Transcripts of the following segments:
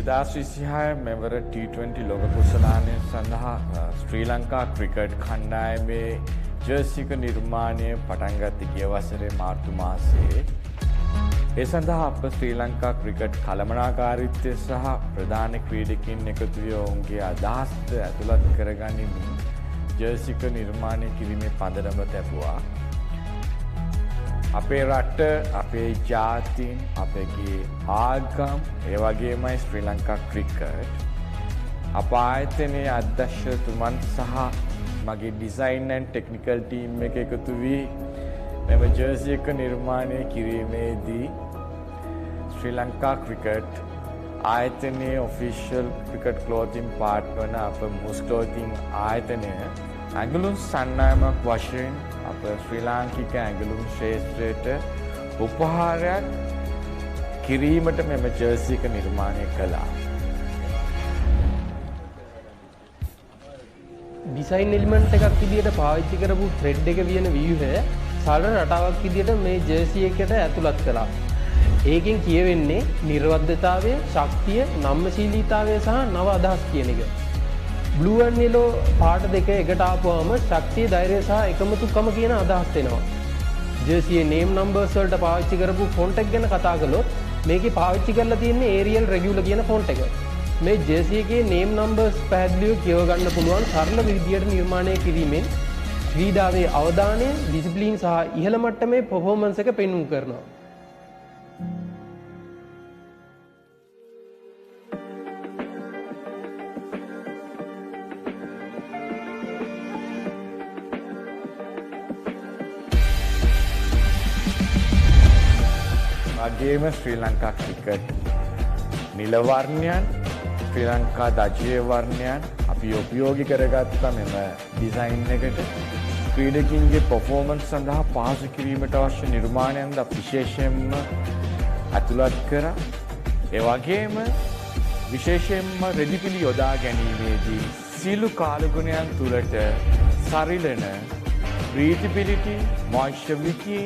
2026 මෙවර T20 ලෝක කුසලානය සඳහා ශ්‍රී ලංකා ක්‍රිකට් කණ්ඩායමේ ජර්සික නිර්මාණය පටන්ගත් ගිය වසරේ මාර්තු මාසයේ ඒ සඳහා අප ශ්‍රී ලංකා ක්‍රිකට් කළමනාකාරීත්වය සහ ප්‍රධාන ක්‍රීඩකින් එකතු වී ඔවුන්ගේ අදහස් ඇතුළත් කරගනිමින් ජර්සික නිර්මාණය කිරීමේ පදනම තැබුවා. අපේ රට, අපේ ජාතීන්, අපගේ ආගම්, ඒ වගේමයි ශ්‍රී ලංකා ක්‍රිකට් අප ආයතනයේ අධ්‍යක්ෂතුමන් සහ මගේ ඩිසයින් ඇන්ඩ් ටෙක්නිකල් ටීම් එක එකතු වී මෙම ජර්සි එක නිර්මාණය කිරීමේදී ශ්‍රී ලංකා ක්‍රිකට් ආයතනයේ ඔෆිෂියල් ක්‍රිකට් ක්ලෝතින් පාර්ට් වන අප මුස් ක්ලෝතින් ආයතනය ඇඟලුම් සන්නායමක් වශයෙන් අප ශ්‍රී ලාංකික ඇඟලුම් ක්ෂේත්‍රයට උපහාරයක් කිරීමට මෙම ජර්සි එක නිර්මාණය කළා. ඩිසයින් එලිමන්ට් එකක් විදිහට පාවිච්චි කරපු ත්‍රෙඩ් එක වියන ව්‍යුහය සරල රටාවක් විදිහට මේ ජර්සි එකට ඇතුළත් කළා. ඒකෙන් කියවෙන්නේ නිර්වද්‍යතාවය, ශක්තිය, නම්‍යශීලීතාවය සහ නව අදහස් කියන එක. බ්ලූ ඇන්ඩ් යෙලෝ පාට දෙක එකට ආපුවාම ශක්තිය, ධෛර්යය සහ එකමුතුකම කියන අදහස් එනවා. ජර්සියේ නේම් නම්බර්ස් වලට පාවිච්චි කරපු ෆොන්ට් එක ගැන කතා කළොත් මේකේ පාවිච්චි කරලා තියෙන්නේ ඒරියල් රෙගියුලර් කියන ෆොන්ට් එක. මේ ජර්සි එකේ නේම් නම්බර්ස් පැහැදිලිව කියව ගන්න පුළුවන් සරල විදියට නිර්මාණය කිරීමෙන් ක්‍රීඩාවේ අවධානය, ඩිසිප්ලින් සහ ඉහළ මට්ටමේ පර්ෆෝමන්ස් එක පෙන්වු කරනවා. වගේම ශ්‍රී ලංකා ක්‍රිකට් නිල වර්ණයන්, ශ්‍රී ලංකා දජය වර්ණයන් අපි උපයෝගී කරගත්තා මෙම ඩිසයින් එකට. ක්‍රීඩකින්ගේ පර්ෆෝමන්ස් සඳහා පහසු කිරීමට අවශ්‍ය නිර්මාණයන්ද විශේෂයෙන්ම ඇතුළත් කරා. ඒ වගේම විශේෂයෙන්ම රෙදිපිලි යොදා ගැනීමේදී සියලු කාලගුණයන් තුළට සරිලන breathability, moisturability,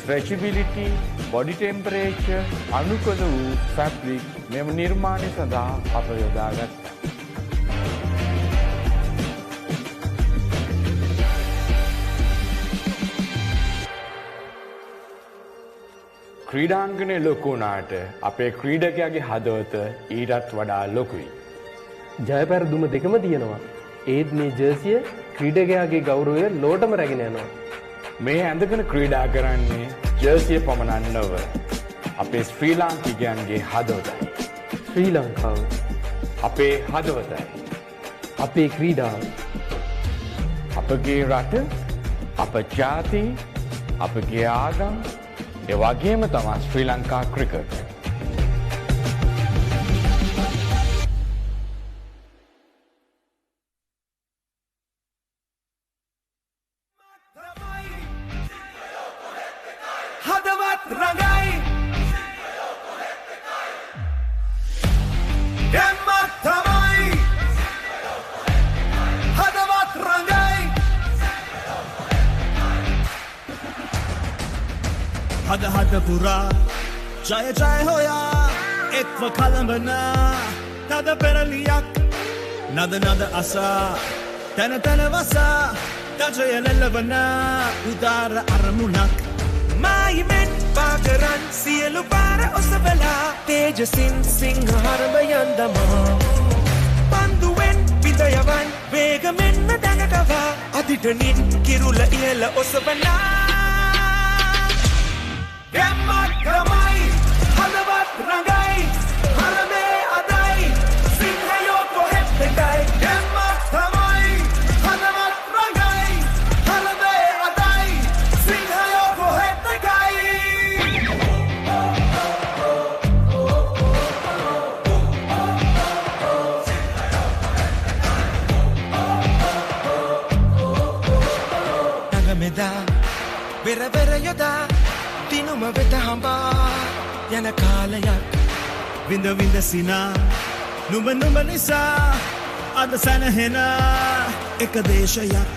stretchability, body temperature අනුකූල වූ ෆැබ්‍රික් මෙම නිර්මාණය සඳහා අප යොදාගත්තා. ක්‍රීඩාංගණය ලොකු වුණාට අපේ ක්‍රීඩකයාගේ හදවත ඊටත් වඩා ලොකුයි. ජය පැරදුම දෙකම තියෙනවා. ඒත් මේ ජර්සිය ක්‍රීඩකයාගේ ගෞරවය ලෝටම රැගෙන යනවා. මේ ඇඳගෙන ක්‍රීඩා කරන්නේ ජර්සිය පමණක් නොව අපේ ශ්‍රී ලාංකිකයන්ගේ හදවතයි. ශ්‍රී ලංකාව අපේ හදවතයි. අපේ ක්‍රීඩාව, අපගේ රට, අප ජාති, අපගේ ආගම්, ඒ වගේම තමයි ශ්‍රී ලංකා ක්‍රිකට්. හදවත් රඟයි එම්මත් තමයි හදවත් රඟයි හද පුරා ජය ජය හොයා එක්ව කලඹන තද පෙරලියක් නද නද අසා තැන තැන වසා දජය ලෙලවන උදාර අරමුණක් මායිමෙන් පාකරන් සියලු පාර ඔසවලා තේජසින් සිංහ හරඹයන් දමා පන්දුවෙන් විදයවන් වේගමෙන්ම දැඟටවා අදිටනින් කිරුල ඉහළ ඔසවනා එම්මත් තමයි හදවත් රඟයි හරමේ අදයි සිංහයෝ කොහෙත් එකයි එම්මත් තමයි හදවත් රඟයි හරමේ අදයි සිංහයෝ කොහෙත් එකයි නගමෙදා වෙරවෙර යොදා දිනුම වෙත හඹා යන කාලයක් විඳ විඳ සිනා නුඹ නුඹ නිසා අද සැනහෙන එක දේශයක්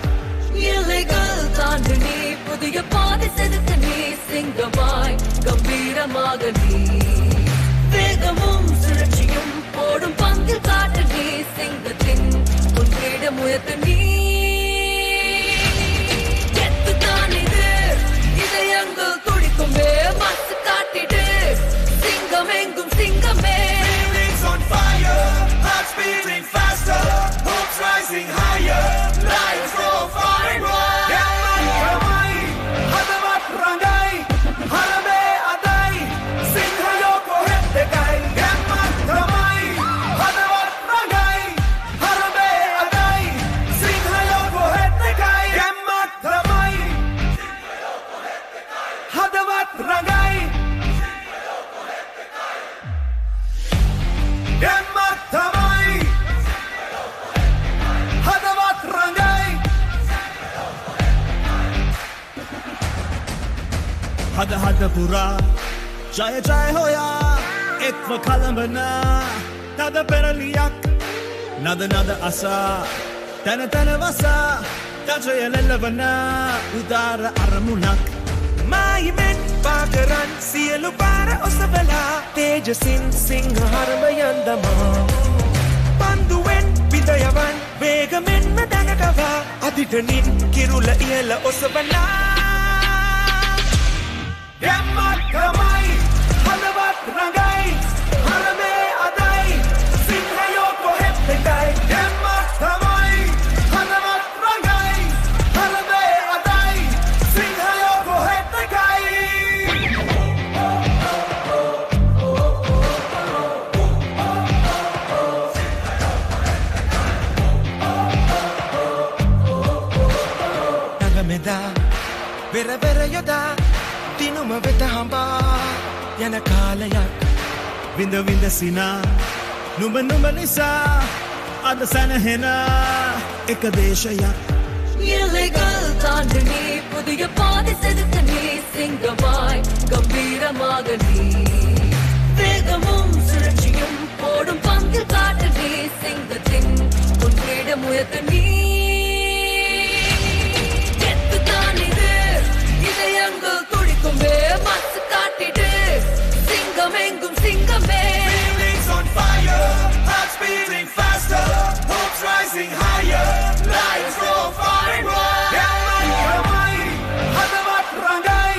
Illegal தாண்டினி புதிய பாதை செதுக்க நீ சிங்கமாய் கம்பீரமாக நீ வேகமும் சுழற்சியும் போடும் பங்கில் காட்டு நீ சிங்கத்தின் உன் கிரீடம் உயர்த்து நீ எத்துத்தான் இது இதயங்கள் துடிக்குமே மனசு காட்டிடு சிங்கம் எங்கும் சிங்கமே Feelings on fire, hearts beating faster, hopes rising higher, lions roar far and wide. Yaman kamai, hadamat rangai, harame adai, sinhayo ko hette kai. Yaman kamai, hadamat rangai, harame adai, sinhayo ko hette kai. Yaman kamai, hadamat rangai. Yaman kamai, hadamat rangai. Hada hada pura, jaya jaya hoya, ekva kalambana, nada peraliyak, nada asa, tana vasa, tajaya lelavana, udara aramunak. Maimen pagaran sielu para osavela, tejasin singha harmayandama. Panduen vidayavan, vegamen madagakava, aditanin kirula iela osavana. Yaman kamai, hadavat rangai, harame adai, sinhayo ko hette kai. Yaman kamai, hadavat rangai, harame adai, sinhayo ko hette kai. Nagameda, vera vera yoda. Tinuma veta hamba yana kalayak vinda vinda sina numa nisa ada sana hena ekadeshayak illegal தாண்டினி புதிய பாதை செதுக்க நீ சிங்கமாய் கம்பீரமாக நீ வேகமும் சுழற்சியும் போடும் பங்கில் காட்டு நீ சிங்கத்தின் உன் கிரீடம் உயர்த்து நீ எத்துத்தான் இது இதயங்கள் துடிக்குமே மனசு காட்டிடு சிங்கம் எங்கும் சிங்கமே Feelings on fire, hearts beating faster, hopes rising higher, lions roar far and wide. Yaman kamai, hadavat rangai,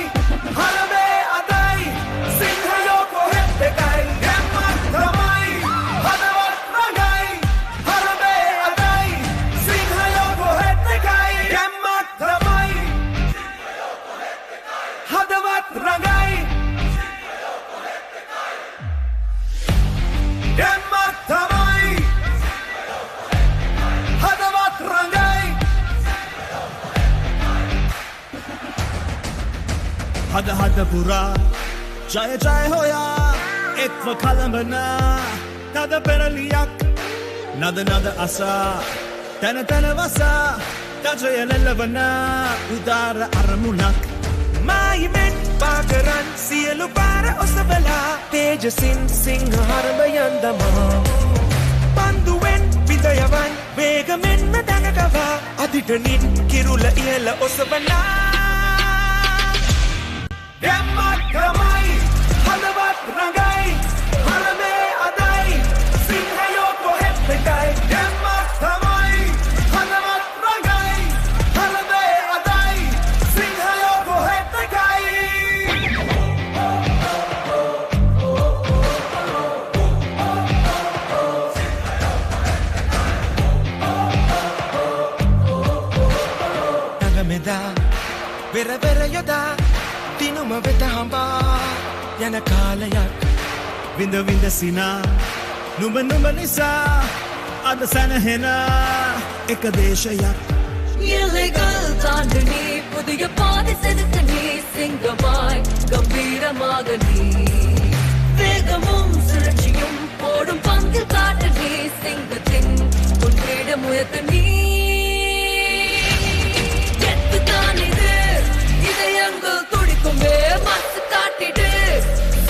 harame adai, sinhayo ko hette kai. Yaman kamai, hadavat rangai, harame adai, sinhayo ko hette kai. Yaman kamai, hadavat rangai. Yaman kamai, hadavat rangai. Hada pura, jaya jaya hoya, ekva kalambana, nada peraliyak, nada asa, tana vasa, tajaya lelavana, udara aramunak. Maimen pagaran sielu para osavela, tejasin singha harmayandama. Panduen vidayavan, vegamen madagakava, aditanin kirula iela osavana. Yaman kamai, hadavat rangai, harame adai, sinhayo ko hette kai. Yaman kamai, hadavat rangai, harame adai, sinhayo ko hette kai. Nagameda, vera vera yoda. Tinuma veta hamba yana kalayak vinda vinda sina numa nisa ada sana hena ekadeshayak illegal தாண்டினி புதிய பாதை செதுக்க நீ சிங்கமாய் கம்பீரமாக நீ வேகமும் சுழற்சியும் போடும் பங்கில் காட்டு நீ சிங்கத்தின் உன் கிரீடம் உயர்த்து நீ எத்துத்தான் இது இதயங்கள் துடிக்குமே மனசு காட்டிடு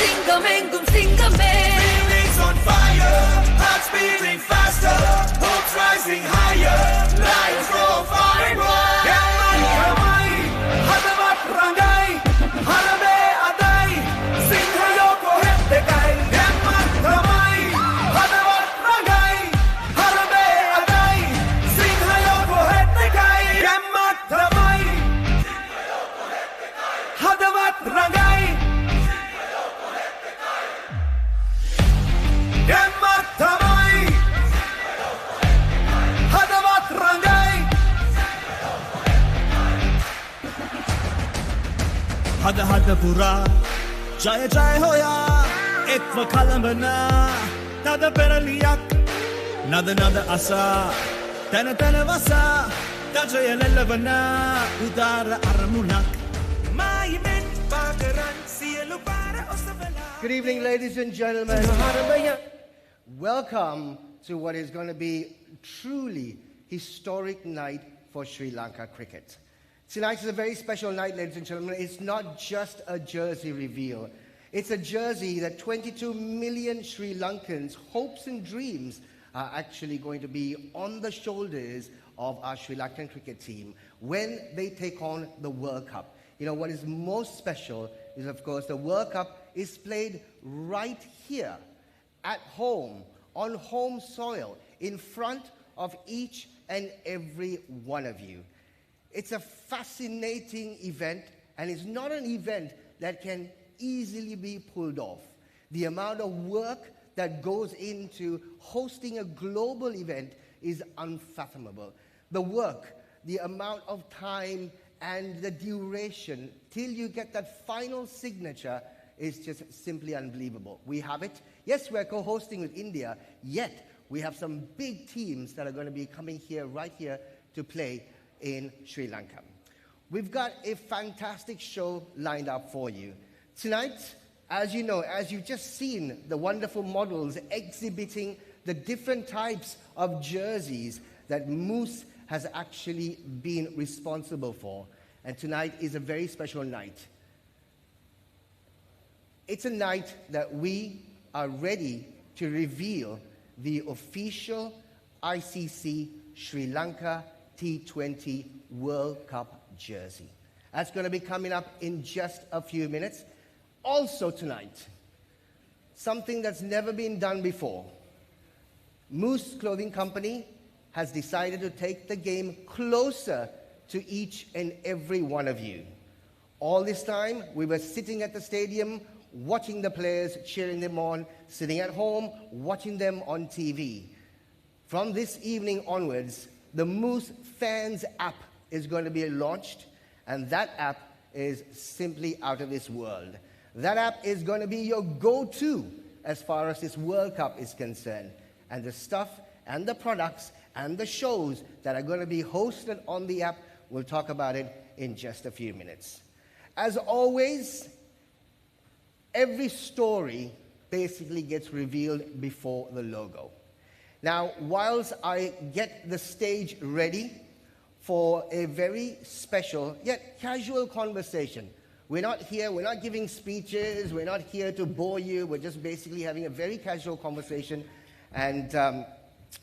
சிங்கம் எங்கும் சிங்கமே Feelings on fire, hearts beating faster, hopes rising higher, lions roar far and wide. Yaman kamai, hadavat rangai, harame adai, sinhayo ko hette kai. Yaman kamai, hadavat rangai, හද හද පුරා ජය ජය හොයා එක්ව කලඹන තද පෙරලියක් නද නද අසා තැන තැන වසා දජය ලෙල්ලවන උදාර අරමුණක් මායිමෙන් පාකරන් සියලු පාර ඔසවලා. Good evening, ladies and gentlemen. Welcome to what is going to be truly historic night for Sri Lanka cricket. Tonight is a very special night, ladies and gentlemen. It's not just a jersey reveal. It's a jersey that 22 million Sri Lankans' hopes and dreams are actually going to be on the shoulders of our Sri Lankan cricket team when they take on the World Cup. You know, what is most special is, of course, the World Cup is played right here, at home, on home soil, in front of each and every one of you. It's a fascinating event, and it's not an event that can easily be pulled off. The amount of work that goes into hosting a global event is unfathomable. The work, the amount of time, and the duration till you get that final signature is just simply unbelievable. We have it. Yes, we're co-hosting with India, yet we have some big teams that are going to be coming here, right here, to play in Sri Lanka. We've got a fantastic show lined up for you. Tonight, as you know, as you've just seen the wonderful models exhibiting the different types of jerseys that Moose has actually been responsible for. And tonight is a very special night. It's a night that we are ready to reveal the official ICC Sri Lanka T20 World Cup jersey. That's going to be coming up in just a few minutes. Also tonight, something that's never been done before. Moose Clothing Company has decided to take the game closer to each and every one of you. All this time, we were sitting at the stadium, watching the players, cheering them on, sitting at home, watching them on TV. From this evening onwards, the Moose Fans app is going to be launched, and that app is simply out of this world. That app is going to be your go-to as far as this World Cup is concerned. And the stuff and the products and the shows that are going to be hosted on the app, we'll talk about it in just a few minutes. As always, every story basically gets revealed before the logo. Now, whilst I get the stage ready for a very special yet casual conversation, we're not here, we're not giving speeches, we're not here to bore you, we're just basically having a very casual conversation and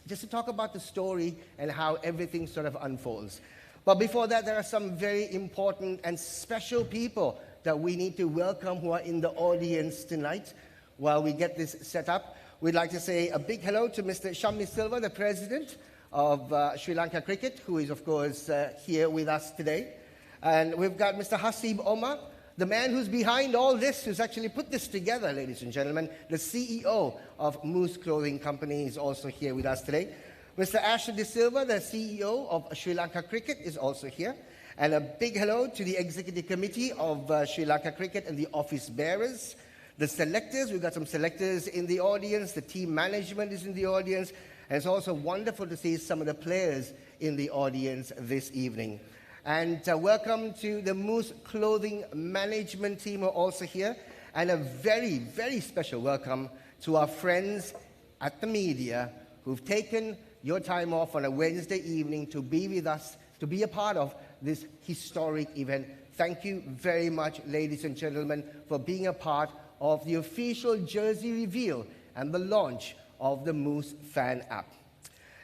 just to talk about the story and how everything sort of unfolds. But before that, there are some very important and special people that we need to welcome who are in the audience tonight while we get this set up. We'd like to say a big hello to Mr. Shammi Silva, the president of Sri Lanka Cricket, who is, of course, here with us today. And we've got Mr. Hasib Omar, the man who's behind all this, who's actually put this together, ladies and gentlemen. The CEO of Moose Clothing Company is also here with us today. Mr. Asher De Silva, the CEO of Sri Lanka Cricket, is also here. And a big hello to the executive committee of Sri Lanka Cricket and the office bearers. The selectors, we've got some selectors in the audience. The team management is in the audience. And it's also wonderful to see some of the players in the audience this evening. And welcome to the Moose Clothing Management team who are also here. And a very, very special welcome to our friends at the media who've taken your time off on a Wednesday evening to be with us, to be a part of this historic event. Thank you very much, ladies and gentlemen, for being a part of the official jersey reveal and the launch of the Moose Fan app.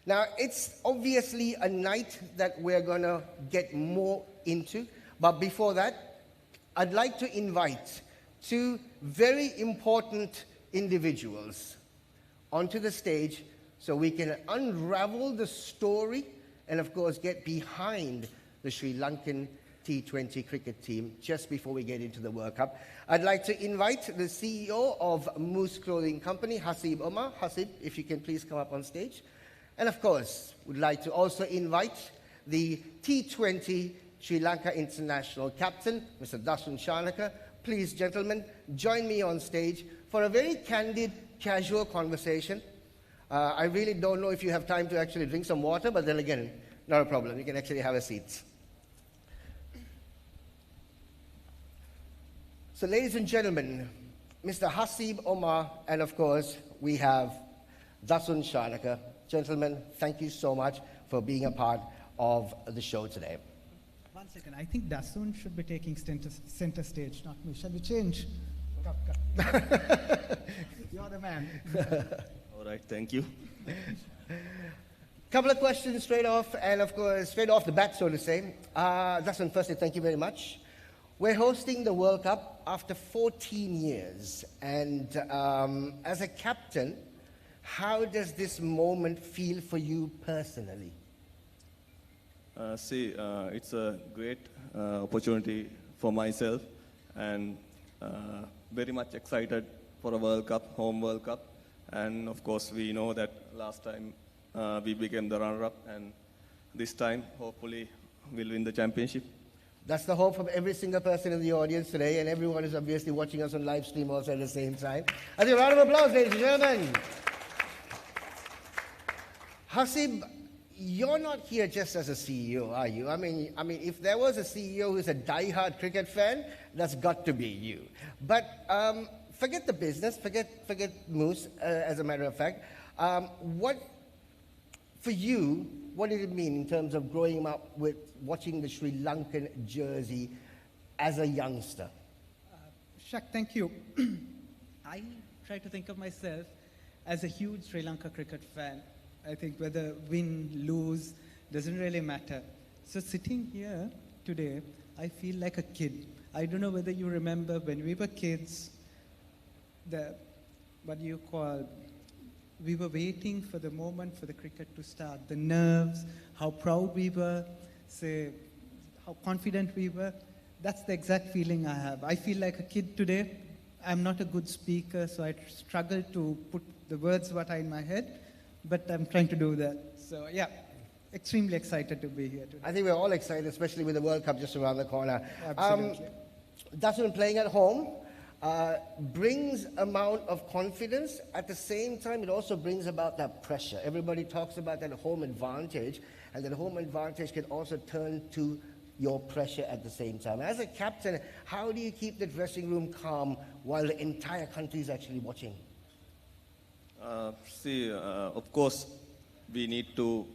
Now, it's obviously a night that we're going to get more into. But before that, I'd like to invite two very important individuals onto the stage so we can unravel the story and, of course, get behind the Sri Lankan T20 cricket team just before we get into the World Cup. I'd like to invite the CEO of Moose Clothing Company, Hasib Omar. Hasib, if you can please come up on stage. And of course, we'd like to also invite the T20 Sri Lanka international captain, Mr. Dasun Shanaka. Please, gentlemen, join me on stage for a very candid, casual conversation. I really don't know if you have time to actually drink some water, but then again, not a problem. You can actually have a seat. So, ladies and gentlemen, Mr. Hasib Omar, and of course, we have Dasun Shanaka. Gentlemen, thank you so much for being a part of the show today. 1 second. I think Dasun should be taking center stage, not me. Shall we change? You're the man. All right, thank you. Couple of questions straight off, and of course, straight off the bat, so to say. Dasun, firstly, thank you very much. We're hosting the World Cup after 14 years, and as a captain, how does this moment feel for you personally? It's a great opportunity for myself, and very much excited for a World Cup, home World Cup. And of course, we know that last time we became the runner-up, and this time, hopefully, we'll win the championship. That's the hope of every single person in the audience today, and everyone is obviously watching us on live stream also at the same time. I think a round of applause, ladies and gentlemen. Hasib, you're not here just as a CEO, are you? I mean, if there was a CEO who's a die-hard cricket fan, that's got to be you. But forget the business, forget Moose, as a matter of fact. For you, what did it mean in terms of growing up with watching the Sri Lankan jersey as a youngster? Shak, thank you. I try to think of myself as a huge Sri Lanka cricket fan. I think whether win, lose, doesn't really matter. So sitting here today, I feel like a kid. I don't know whether you remember when we were kids, we were waiting for the moment for the cricket to start. The nerves, how proud we were, how confident we were. That's the exact feeling I have. I feel like a kid today. I'm not a good speaker, so I struggle to put the words what are in my head, but I'm trying to do that. So yeah, extremely excited to be here today. I think we're all excited, especially with the World Cup just around the corner. Absolutely. That's when playing at home brings amount of confidence. At the same time, it also brings about that pressure. Everybody talks about that home advantage, and that home advantage can also turn to your pressure at the same time. As a captain, how do you keep the dressing room calm while the entire country is actually watching? Of course, we need to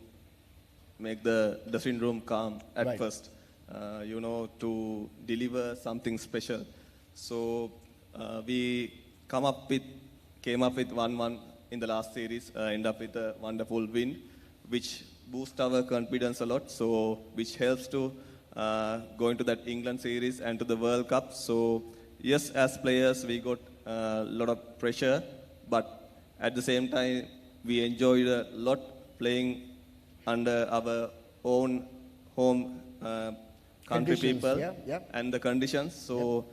make the dressing room calm at first, to deliver something special. So we came up with 1-1 in the last series, end up with a wonderful win, which boosts our confidence a lot, so which helps to go into that England series and to the World Cup. So yes, as players, we got a lot of pressure, but at the same time, we enjoyed a lot playing under our own home country people and the conditions. So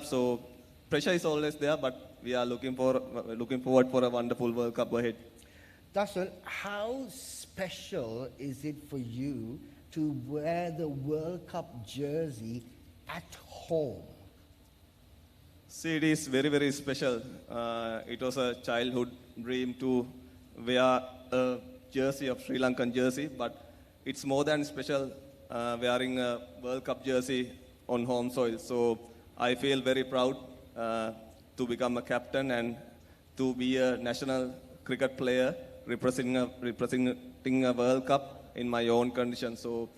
so pressure is always there, but we are looking forward for a wonderful World Cup ahead. Dasun, how special is it for you to wear the World Cup jersey at home? See, it is very, very special. It was a childhood dream to wear a jersey of Sri Lankan jersey, but it's more than special wearing a World Cup jersey on home soil. So I feel very proud to become a captain and to be a national cricket player representing a World Cup in my own condition. So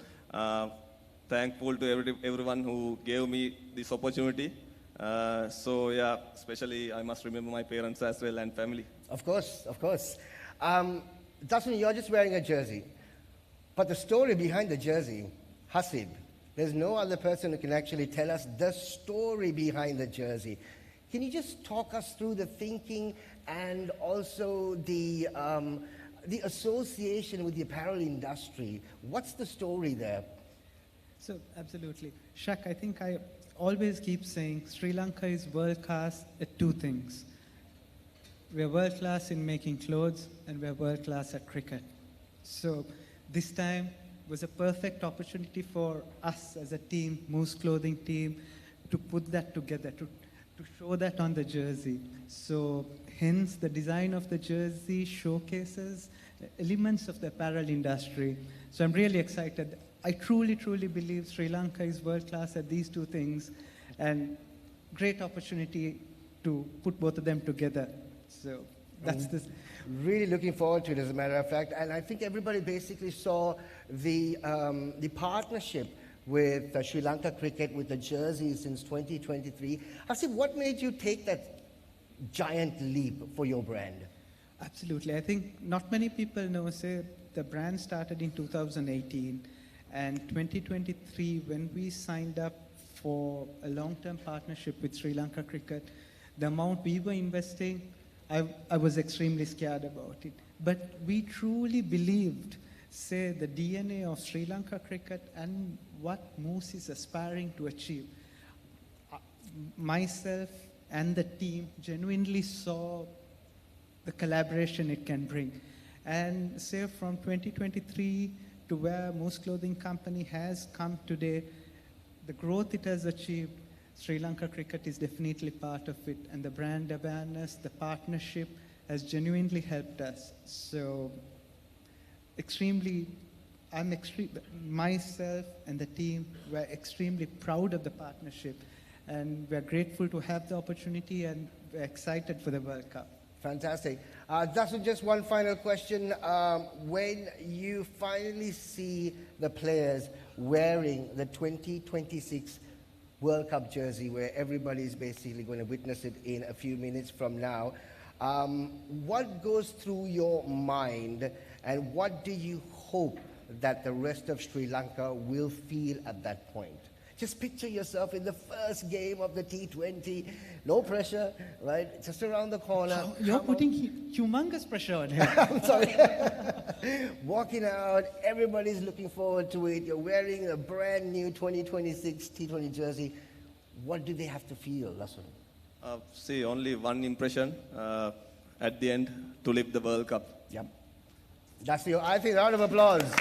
thankful to everyone who gave me this opportunity. Especially I must remember my parents as well and family. Of course. Dasun, you're just wearing a jersey. But the story behind the jersey, Hasib, there's no other person who can actually tell us the story behind the jersey. Can you just talk us through the thinking and also the association with the apparel industry? What's the story there? So, absolutely. Shak, I think I always keep saying Sri Lanka is world-class at two things. We're world-class in making clothes, and we're world-class at cricket. So this time, was a perfect opportunity for us as a team, Moose Clothing team, to put that together, to show that on the jersey. So hence the design of the jersey showcases elements of the apparel industry. So I'm really excited. I truly, truly believe Sri Lanka is world class at these two things, and great opportunity to put both of them together. So that's this. Really looking forward to it, as a matter of fact. And I think everybody basically saw the partnership with Sri Lanka Cricket with the jerseys since 2023. Hasib, what made you take that giant leap for your brand? Absolutely. I think not many people know, say, the brand started in 2018, and 2023, when we signed up for a long-term partnership with Sri Lanka Cricket, the amount we were investing, I was extremely scared about it. But we truly believed, say, the DNA of Sri Lanka Cricket and what Moose is aspiring to achieve. Myself and the team genuinely saw the collaboration it can bring. And say from 2023 to where Moose Clothing Company has come today, the growth it has achieved, Sri Lanka Cricket is definitely part of it, and the brand awareness, the partnership has genuinely helped us. So myself and the team were extremely proud of the partnership, and we're grateful to have the opportunity, and we're excited for the World Cup. Fantastic. Just one final question. When you finally see the players wearing the 2026 World Cup jersey, where everybody's basically going to witness it in a few minutes from now, what goes through your mind, and what do you hope that the rest of Sri Lanka will feel at that point? Just picture yourself in the first game of the T20. No pressure, right? Just around the corner. You're putting humongous pressure on him. I'm sorry. Walking out, everybody's looking forward to it. You're wearing a brand new 2026 T20 jersey. What do they have to feel, Lasun? See, only one impression at the end, to lift the World Cup. Yep. I think, round of applause.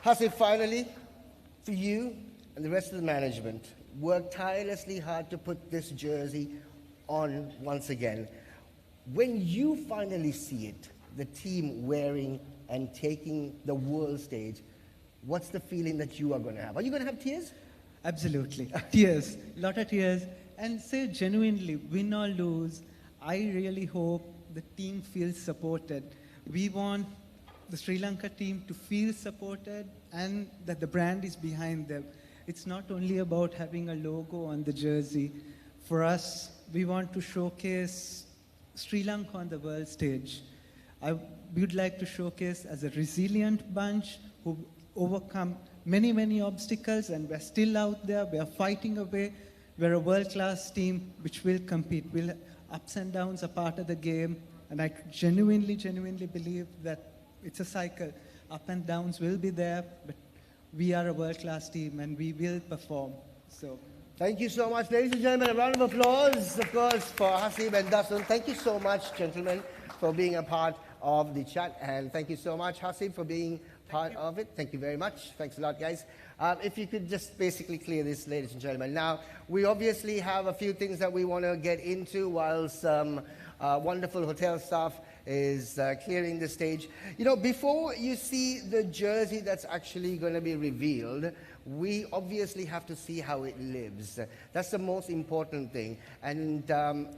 Hasib, finally, for you and the rest of the management, worked tirelessly hard to put this jersey on once again. When you finally see it, the team wearing and taking the world stage, what's the feeling that you are going to have? Are you going to have tears? Absolutely. Tears. Lot of tears. And say genuinely, win or lose, I really hope the team feels supported. We want the Sri Lanka team to feel supported and that the brand is behind them. It's not only about having a logo on the jersey. For us, we want to showcase Sri Lanka on the world stage. We would like to showcase as a resilient bunch who overcome many, many obstacles, and we're still out there. We're fighting away. We're a world-class team which will compete. Ups and downs are part of the game, and I genuinely believe that it's a cycle. Up and downs will be there, but we are a world-class team, and we will perform. So, thank you so much. Ladies and gentlemen, a round of applause, of course, for Hasib and Dasun. Thank you so much, gentlemen, for being a part of the chat. And thank you so much, Hasib, for being part of it. Thank you very much. Thanks a lot, guys. If you could just basically clear this, ladies and gentlemen. Now, we obviously have a few things that we want to get into while some wonderful hotel staff is clearing the stage. You know, before you see the jersey that's actually going to be revealed, we obviously have to see how it lives. That's the most important thing. And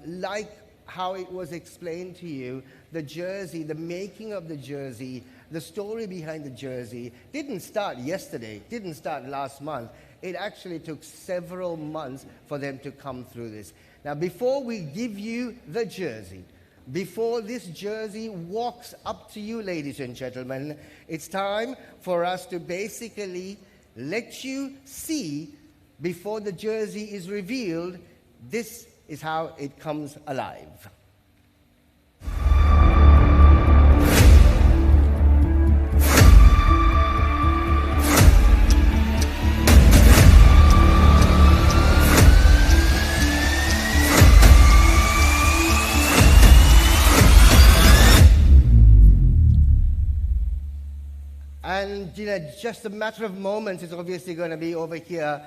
like how it was explained to you, the jersey, the making of the jersey, the story behind the jersey didn't start yesterday, didn't start last month. It actually took several months for them to come through this. Now, before we give you the jersey, before this jersey walks up to you, ladies and gentlemen, it's time for us to basically let you see, before the jersey is revealed, this is how it comes alive. And just a matter of moments, it's obviously going to be over here.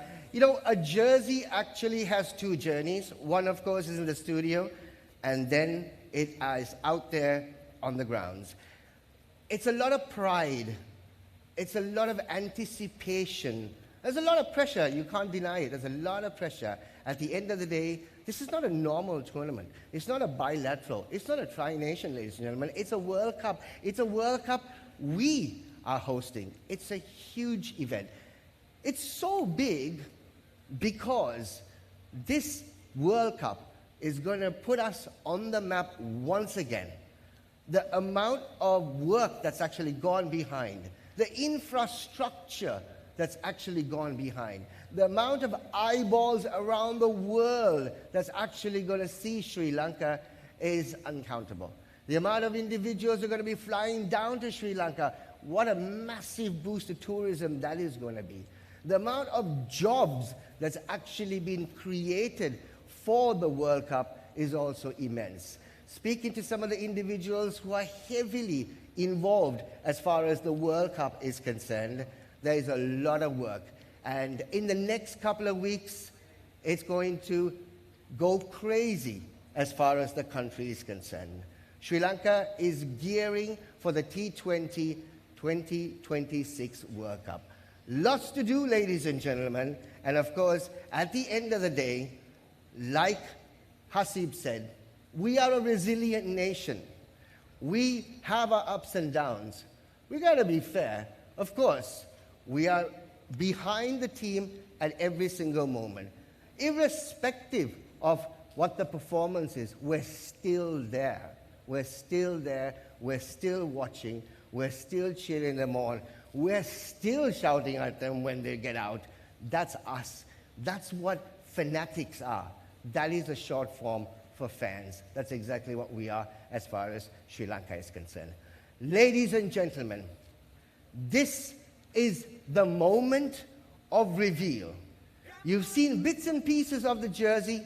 A jersey actually has two journeys. One, of course, is in the studio, and then it is out there on the grounds. It's a lot of pride. It's a lot of anticipation. There's a lot of pressure. You can't deny it. There's a lot of pressure. At the end of the day, this is not a normal tournament. It's not a bilateral. It's not a tri-nation, ladies and gentlemen. It's a World Cup. It's a World Cup we are hosting. It's a huge event. It's so big because this World Cup is going to put us on the map once again. The amount of work that's actually gone behind, the infrastructure that's actually gone behind, the amount of eyeballs around the world that's actually going to see Sri Lanka is uncountable. The amount of individuals who are going to be flying down to Sri Lanka, what a massive boost to tourism that is going to be. The amount of jobs that's actually been created for the World Cup is also immense. Speaking to some of the individuals who are heavily involved as far as the World Cup is concerned, there is a lot of work. And in the next couple of weeks, it's going to go crazy as far as the country is concerned. Sri Lanka is gearing for the T20 2026 World Cup. Lots to do, ladies and gentlemen. And of course, at the end of the day, like Hasib said, we are a resilient nation. We have our ups and downs. We got to be fair. Of course, we are behind the team at every single moment. Irrespective of what the performance is, we're still there. We're still there. We're still watching. We're still cheering them on. We're still shouting at them when they get out. That's us. That's what fanatics are. That is a short form for fans. That's exactly what we are as far as Sri Lanka is concerned. Ladies and gentlemen, this is the moment of reveal. You've seen bits and pieces of the jersey.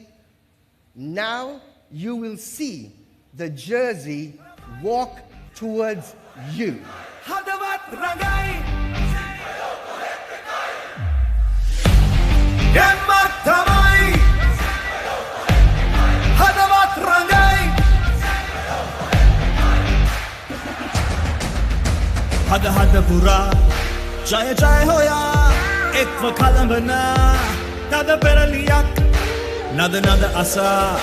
Now you will see the jersey walk towards you. Hada hada pura jaya jaya hoya ekva kalambana tada peraliyak nada nada asa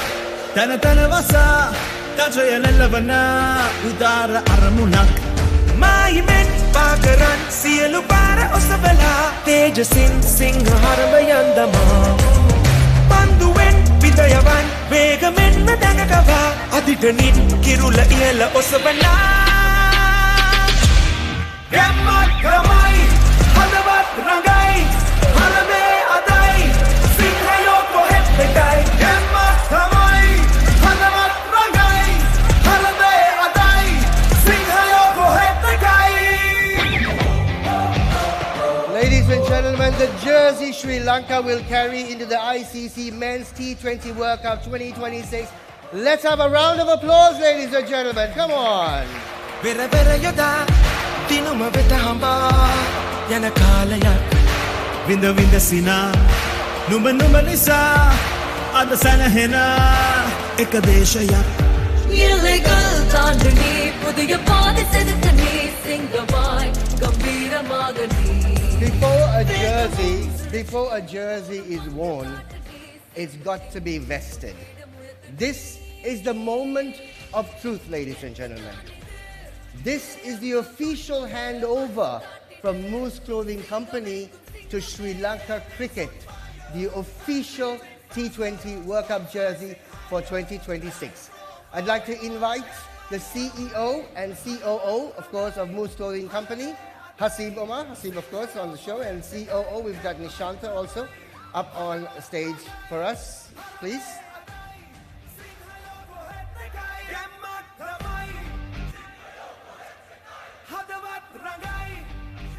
tana tana vasa tajaya lellavana udara aramunak mayimen pagaran sielu para osabela tejasin singha haramayandama panduwen vidayavan vegamen nadangakava aditanin kirula iela osabela Gemmat ramai, hadavat rangai, halame adai, singhayo kohet bekai. Gemmat ramai, hadavat rangai, halame adai, singhayo kohet bekai. Ladies and gentlemen, the jersey Sri Lanka will carry into the ICC Men's T20 World Cup 2026. Let's have a round of applause, ladies and gentlemen. Come on. Vera vera yoda. Tinuma veta hamba yana kalayak vinda vinda sina numa numa nisa adasana hena ekadeshayak illegal tandani pudiya paadi sedukani singavai gambira magani. Before a jersey is worn, it's got to be vested. This is the moment of truth, ladies and gentlemen. This is the official handover from Moose Clothing Company to Sri Lanka Cricket, the official T20 World Cup jersey for 2026. I'd like to invite the CEO and COO, of course, of Moose Clothing Company, Hasib Omar. Hasib, of course, on the show, and COO, we've got Nishanta also up on stage for us, please.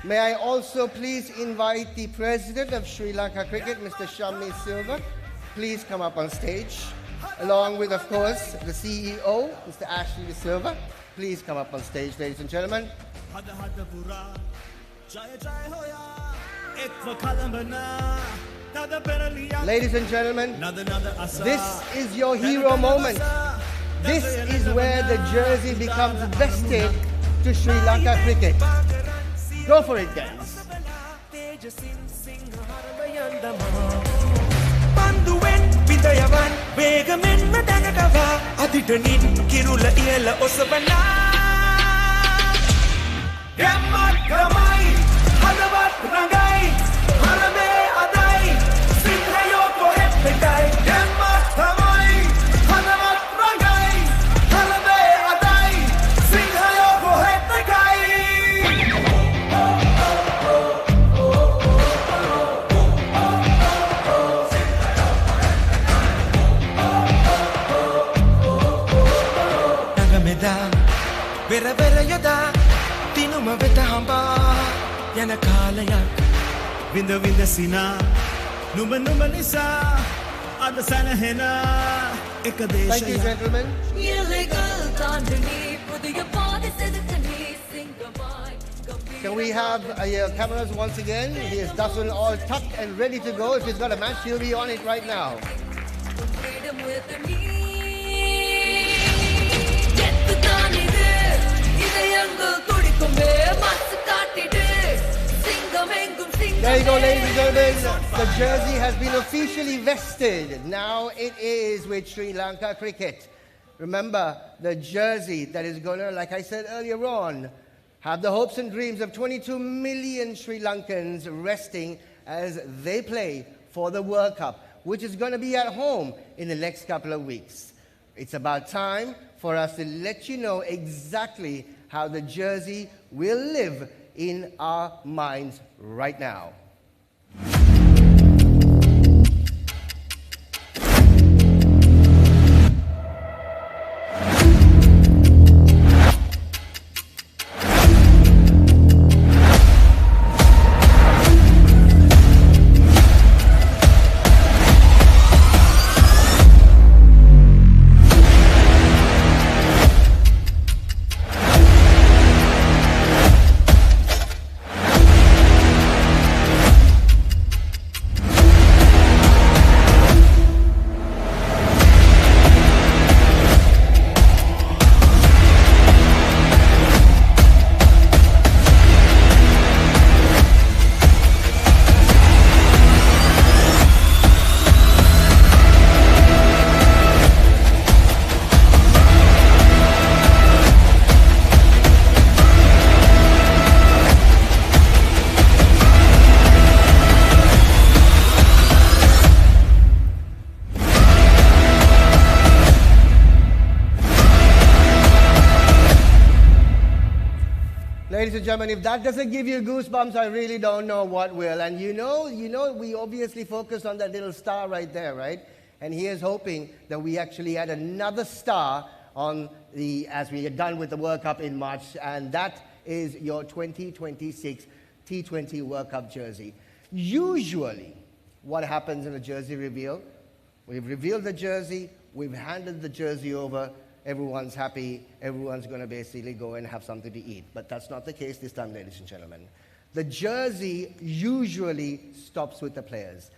May I also please invite the President of Sri Lanka Cricket, Mr. Shammi Silva. Please come up on stage. Along with, of course, the CEO, Mr. Ashley Silva. Please come up on stage, ladies and gentlemen. Ladies and gentlemen, this is your hero moment. This is where the jersey becomes vested to Sri Lanka cricket. Go for it, guys. Panduwen bidayawan vegamen madangakawa aditanin kirula iyala osabana Gammat ramai hadavat rangai harame adai sinhayo ko hettai Gammat ramai hadavat rangai harame adai sinhayo ko hettai Vera vera yada tinuma veta hamba yana kalayak vinda vinda sina numa numa nisa adasana hena ekadesha Thank you, gentlemen. illegal தாண்டினி புதிய பாதை செதுக்கனி சிங்கமாய் Can we have cameras once again? He is Dasun all tucked and ready to go. If he's got a match, he'll be on it right now. உன்னிடம் உயர்த்த நீ எத்துதான் இது இதயங்கள் துடிக்குமே மாசு காட்டிடு சிங்கம் எங்கும் There you go, சிங்கமே ladies and gentlemen. The jersey has been officially vested. Now it is with Sri Lanka cricket. Remember, the jersey that is going to, like I said earlier on, have the hopes and dreams of 22 million Sri Lankans resting as they play for the World Cup, which is going to be at home in the next couple of weeks. It's about time for us to let you know exactly how the jersey will live in our minds right now. Ladies and gentlemen, if that doesn't give you goosebumps, I really don't know what will. And you know, we obviously focused on that little star right there, right? And he is hoping that we actually add another star on as we are done with the World Cup in March, and that is your 2026 T20 World Cup jersey. Usually, what happens in a jersey reveal? We've revealed the jersey, we've handed the jersey over, everyone's happy, everyone's going to basically go and have something to eat. But that's not the case this time, ladies and gentlemen. The jersey usually stops with the players.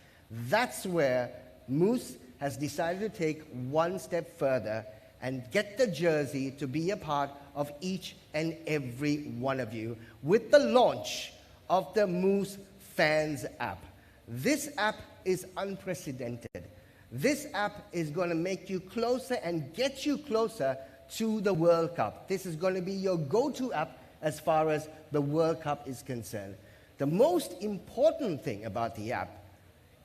That's where Moose has decided to take one step further and get the jersey to be a part of each and every one of you with the launch of the Moose Fans app. This app is unprecedented. This app is going to make you closer and get you closer to the World Cup. This is going to be your go-to app as far as the World Cup is concerned. The most important thing about the app,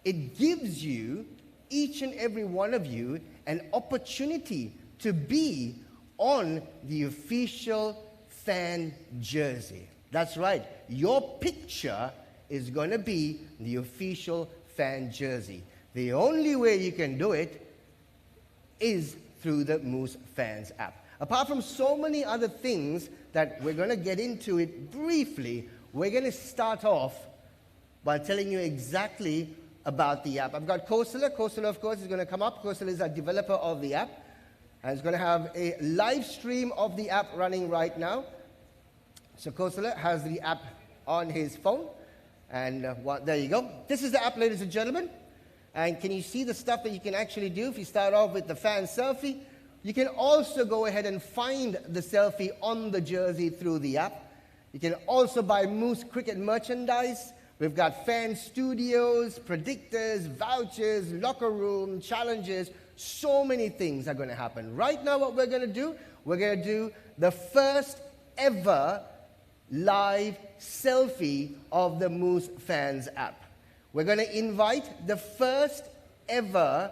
it gives you, each and every one of you, an opportunity to be on the official fan jersey. That's right. Your picture is going to be the official fan jersey. The only way you can do it is through the Moose Fans app. Apart from so many other things that we're going to get into it briefly, we're going to start off by telling you exactly about the app. I've got Kosala. Kosala, of course, is going to come up. Kosala is a developer of the app and is going to have a live stream of the app running right now. So Kosala has the app on his phone. And there you go. This is the app, ladies and gentlemen. And can you see the stuff that you can actually do? If you start off with the fan selfie, you can also go ahead and find the selfie on the jersey through the app. You can also buy Moose Cricket merchandise. We've got fan studios, predictors, vouchers, locker room, challenges. So many things are going to happen. Right now what we're going to do, we're going to do the first ever live selfie of the Moose Fans app. We're going to invite the first ever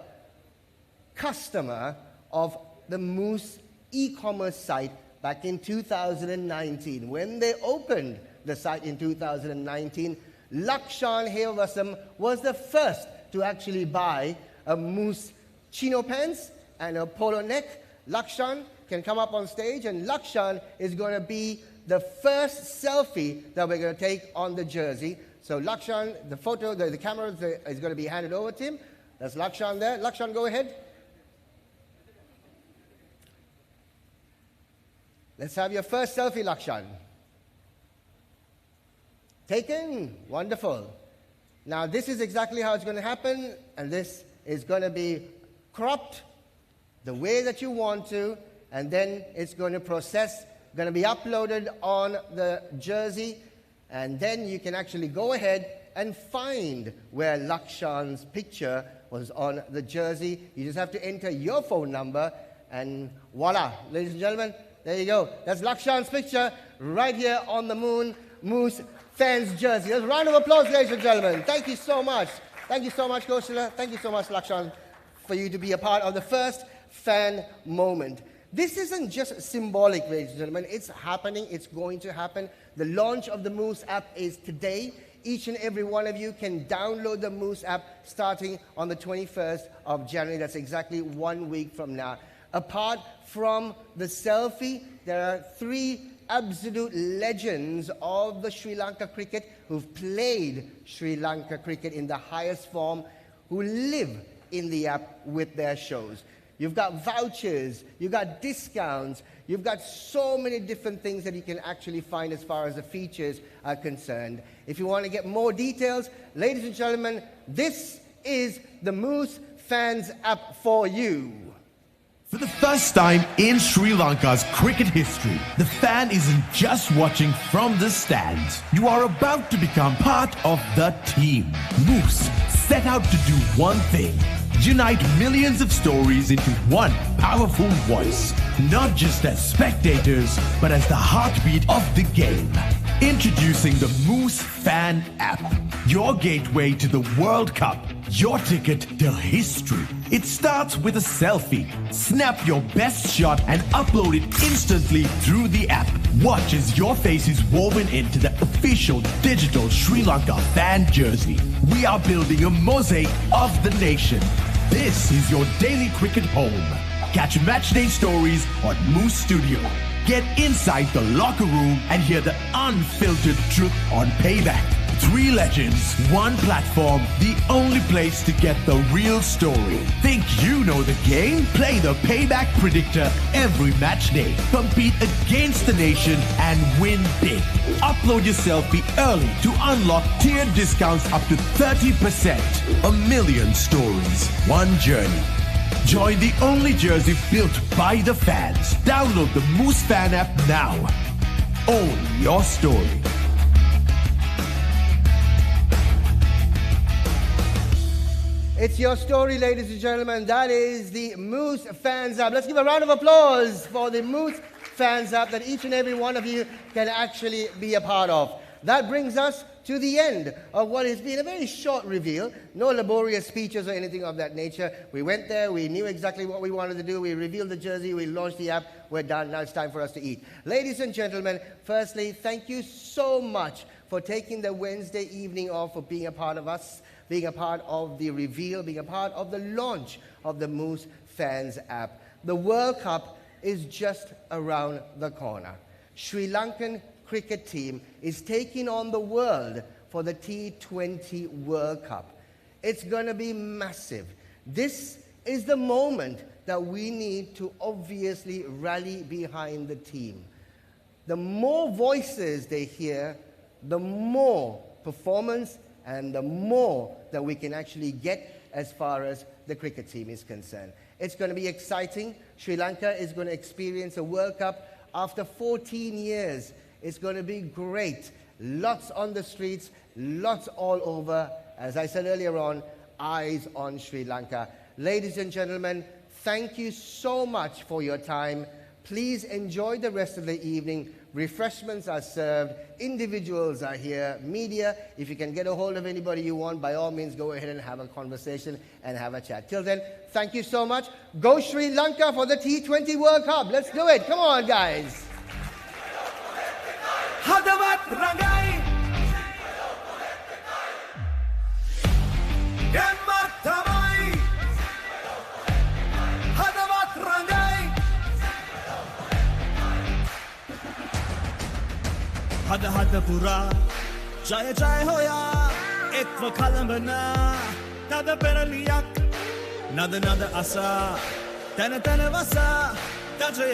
customer of the Moose e-commerce site back in 2019. When they opened the site in 2019, Lakshan Hevasam was the first to actually buy a Moose chino pants and a polo neck. Lakshan can come up on stage, and Lakshan is going to be the first selfie that we're going to take on the jersey. So Lakshan, the photo, the camera is going to be handed over to him. That's Lakshan there. Lakshan, go ahead. Let's have your first selfie, Lakshan. Taken? Wonderful. Now this is exactly how it's going to happen, and this is going to be cropped the way that you want to, and then it's going to process, going to be uploaded on the jersey, and then you can actually go ahead and find where Lakshan's picture was on the jersey. You just have to enter your phone number, and voila, ladies and gentlemen, there you go. That's Lakshan's picture right here on the Moose Fans jersey. Let's round of applause, ladies and gentlemen. Thank you so much. Thank you so much, Kaushila. Thank you so much, Lakshan, for you to be a part of the first fan moment. This isn't just symbolic, ladies and gentlemen. It's happening. It's going to happen. The launch of the Moose app is today. Each and every one of you can download the Moose app starting on the 21st of January. That's exactly 1 week from now. Apart from the selfie, there are 3 absolute legends of the Sri Lanka cricket who've played Sri Lanka cricket in the highest form, who live in the app with their shows. You've got vouchers, you've got discounts, you've got so many different things that you can actually find as far as the features are concerned. If you want to get more details, ladies and gentlemen, this is the Moose Fans app for you. For the first time in Sri Lanka's cricket history, the fan isn't just watching from the stands. You are about to become part of the team. Moose set out to do one thing: unite millions of stories into one powerful voice. Not just as spectators, but as the heartbeat of the game. Introducing the Moose Fan app, your gateway to the World Cup, your ticket to history. It starts with a selfie. Snap your best shot and upload it instantly through the app. Watch as your face is woven into the official digital Sri Lanka fan jersey. We are building a mosaic of the nation. This is your daily cricket home. Catch matchday stories on Moose Studio. Get inside the locker room and hear the unfiltered truth on Payback. 3 legends, 1 platform, the only place to get the real story. Think you know the game? Play the Payback Predictor every match day. Compete against the nation and win big. Upload your selfie early to unlock tiered discounts up to 30%. A million stories, one journey. Join the only jersey built by the fans. Download the Moose Fan app now. Own your story. It's your story, ladies and gentlemen. That is the Moose Fans app. Let's give a round of applause for the Moose Fans app that each and every one of you can actually be a part of. That brings us to the end of what has been a very short reveal. No laborious speeches or anything of that nature. We went there, we knew exactly what we wanted to do, we revealed the jersey, we launched the app, we're done, now it's time for us to eat. Ladies and gentlemen, firstly, thank you so much for taking the Wednesday evening off, for being a part of us, being a part of the reveal, being a part of the launch of the Moose Fans app. The World Cup is just around the corner. Sri Lankan cricket team is taking on the world for the T20 World Cup. It's going to be massive. This is the moment that we need to obviously rally behind the team. The more voices they hear, the more performance and the more that we can actually get as far as the cricket team is concerned. It's going to be exciting. Sri Lanka is going to experience a World Cup after 14 years. It's going to be great. Lots on the streets, lots all over. As I said earlier on, eyes on Sri Lanka. Ladies and gentlemen, thank you so much for your time. Please enjoy the rest of the evening. Refreshments are served. Individuals are here. Media, if you can get a hold of anybody you want, by all means, go ahead and have a conversation and have a chat. Till then, thank you so much. Go Sri Lanka for the T20 World Cup. Let's do it. Come on, guys. හදවත් රඟයි ගැම්මක් තමයි හදවත් රඟයි හද පුරා ජය ජය හොයා එක්ව කලඹන තද පෙරලියක් නද නද අසා තැන තැන වසා තජය